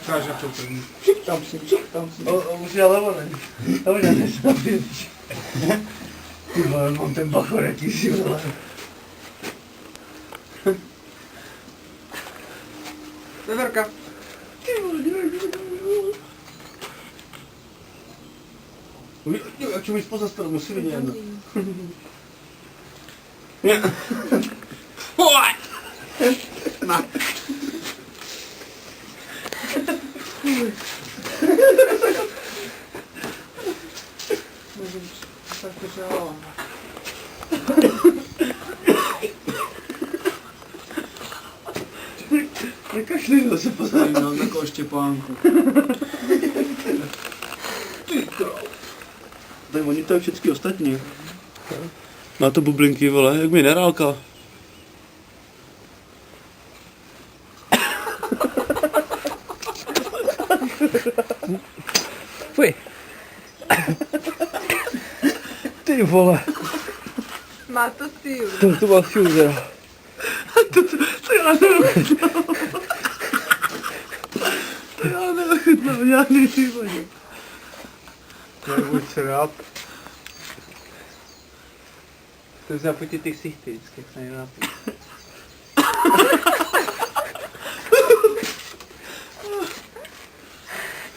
Ukáž, jak to první. Tam si. Musí levo, ne? To už nesmí. Ty vole, mám ten bachor, jaký si vole. Severka. Jak čo mi spoza stranu, musí vidět jedno. Na. Nekašli zase pozor. No, takovou Štěpánku. Ty král. Tady oni to je všechny ostatní. Má to bublinky, vole, jak minerálka. Fuj. Ty vole. Má to sílu. To má sílu, teda. To já neochutnám. To já neochutnám, já nejsem. Nebuď se rád. To započít ty ksichty vždycky, jak se nejnápí.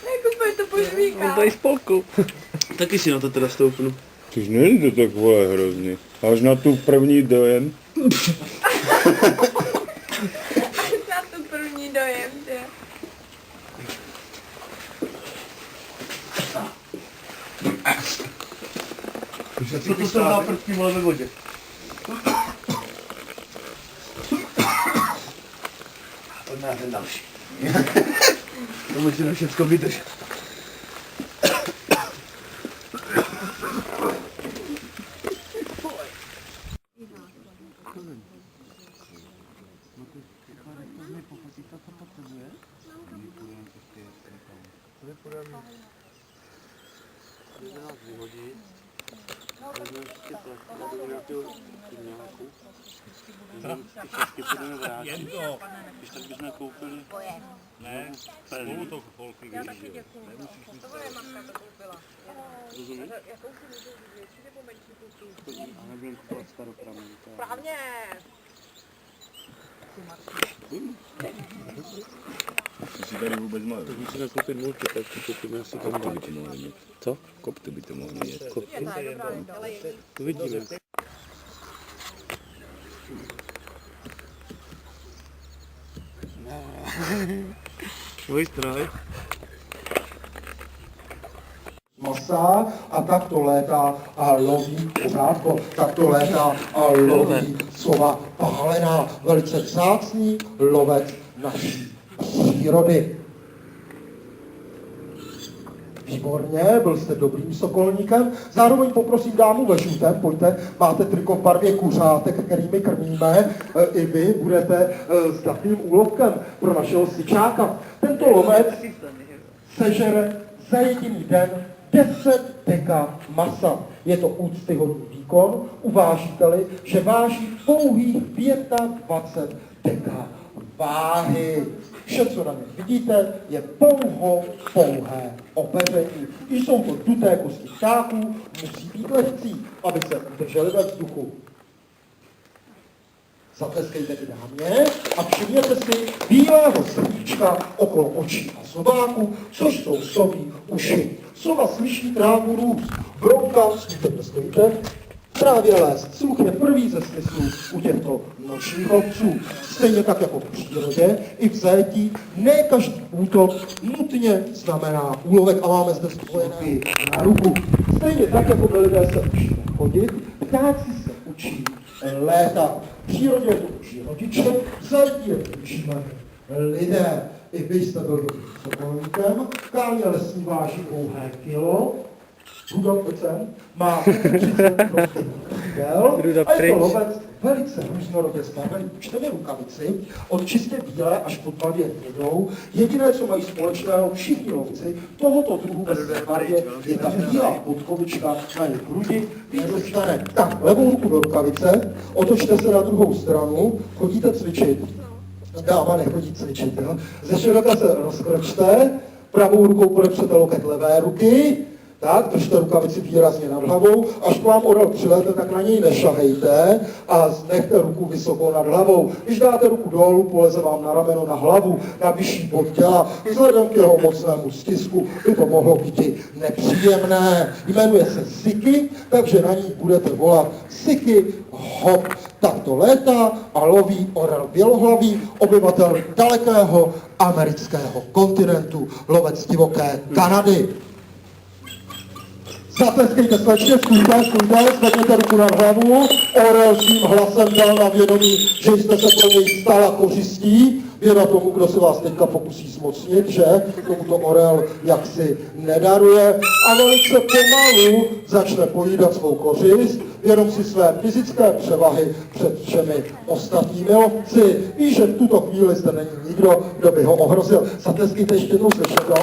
Jak úplně to požvíká. On tady spolku. Taky si na to teda stoupnu. Což není to tak, vole, hrozný. Až na tu první dojem. Na tu první dojem, že? Co to jsem dal první vole ve vodě? Pojďme na ten další. To musíme všechno vydržet. Když tak bychom koupili. Ne, spolu to holky Já taky děkuju. To je mamka to koupila. Rozumíš? Jakou si můžu větší nebo menší koupit? Ale budeme kupovat staropramení. Správně. Co si tady vůbec má? Tak musíme koupit multi, tak koupíme asi Kopty by to mohli mít. Co? Kopty by to mohli mít. Kopky? Je to dobrá, ale je Uvidíme. Tvoj stroj. Masa a tak to létá a loví pořádko, tak to létá a loví sova pálená, velice vzácný lovec naší přírody. Výborně, byl jste dobrým sokolníkem. Zároveň poprosím dámu ve žlutém, pojďte, máte triko v barvě kuřátek, kterými krmíme. I vy budete zdatným úlovkem pro našeho sičáka. Tento lovec sežere za jediný den 10 deka masa. Je to úctyhodný výkon, uvážíte-li, že váží pouhých 25 deka váhy. Vše, co na něm vidíte, je pouhé opeření. Jsou to duté kosti ptáků, musí být lehcí, aby se udrželi ve vzduchu. Zatleskejte i dámě a všimněte si bílého srdíčka okolo očí a zobáku, což jsou soví uši. Sova slyší trávu růst, brouka, stojíte, právě lézt. Sluch je první ze smyslů u těchto nočních ovců. Stejně tak jako v přírodě, i v zajetí, ne každý útok nutně znamená úlovek a máme zde spojené na ruku. Stejně tak jako my lidé se učíme chodit, ptáci se učí létat. V přírodě je to učí rodiče, v zajetí je to učíme lidé. I vy jste byl dobrým sokolníkem, kámě lesní váží pouhé kilo, Rudolfecem má 30 a je to lovec velice různorodě zbarvený. Čteme rukavici, od čistě bílé až po tmavě hnědou. Jediné, co mají společného všichni lovci tohoto druhu ve barvě, je ta bílá podkovička na jejich hrudi. Víc dostane tak levou ruku do rukavice, otočte se na druhou stranu, chodíte cvičit. dáma nechodí cvičit. Jo? Ze široka se rozkročte, pravou rukou podepřete loket levé ruky, tak, držte rukavici výrazně nad hlavou, až k vám orel přilete, tak na něj nešahejte a nechte ruku vysoko nad hlavou. Když dáte ruku dolů, poleze vám na rameno, na hlavu, na vyšší bod těla. Vzhledem k jeho mocnému stisku by to mohlo být i nepříjemné. Jmenuje se Siki, takže na ní budete volat Siki hop. Tak to létá a loví orel bělohlavý, obyvatel dalekého amerického kontinentu, lovec divoké Kanady. Zatleskejte slečně, skůjte, zvedněte ruku na hlavu, orel svým hlasem dal na vědomí, že jste se pro něj stala kořistí, věna tomu, kdo se vás teďka pokusí zmocnit, že tomuto orel jaksi nedaruje a velice pomalu začne pojídat svou kořist, vědom si své fyzické převahy před všemi ostatními lovci. Ví, že v tuto chvíli zde není nikdo, kdo by ho ohrozil. Zatleskejte ještě jednou slečně, byla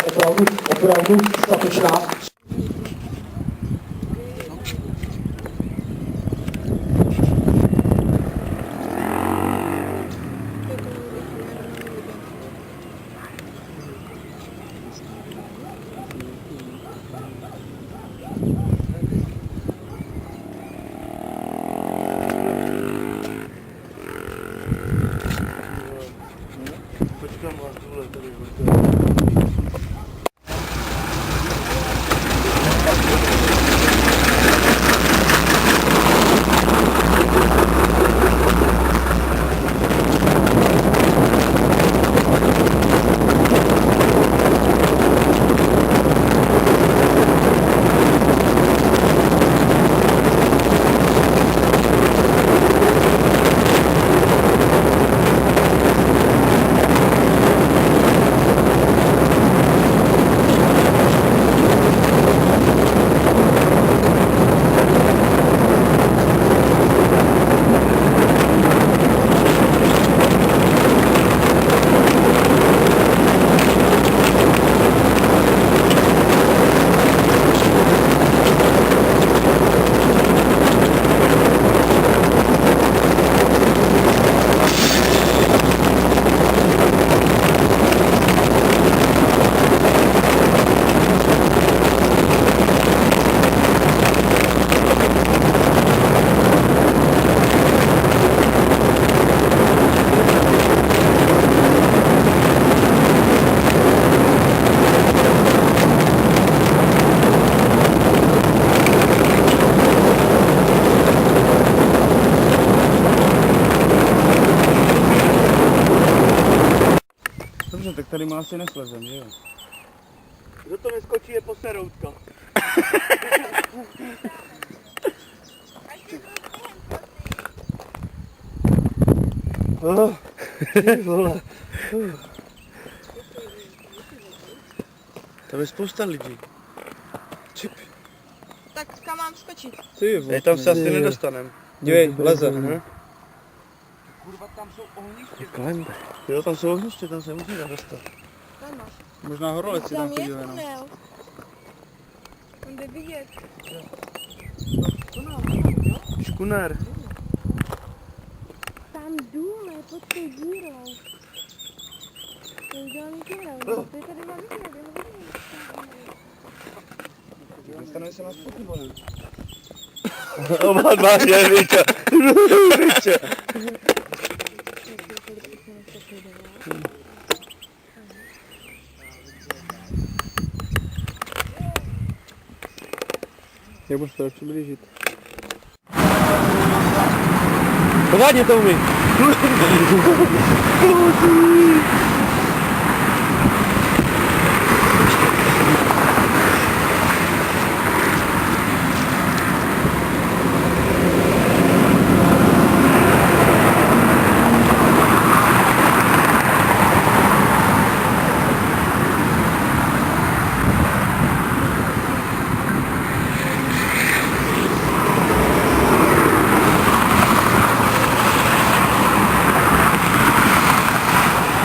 opravdu statečná. Počkám vás dole, tady budete. Dobře, tak tady má asi neslezem, že jo? Kdo to neskočí, je poseroutka. Tam je spousta lidí. Čip. Tak kam mám skočit? Ty Tady tam se asi nedostaneme. Dívej, leze. Kurva, tam jsou ohniště. Jo, tam jsou ohniště, tam se musíme dostat. Tam máš. Možná horolec si tam Tam je chodil jenom. tunel. Tam jde vidět. Škuner. Tam důle, pod tou dírou. To je udělaný tunel. To je tady na vidět, Dostaneme se na spotí, vole. Oba dva je víče. Jak budeš to radši blížit? Pořádně to umí.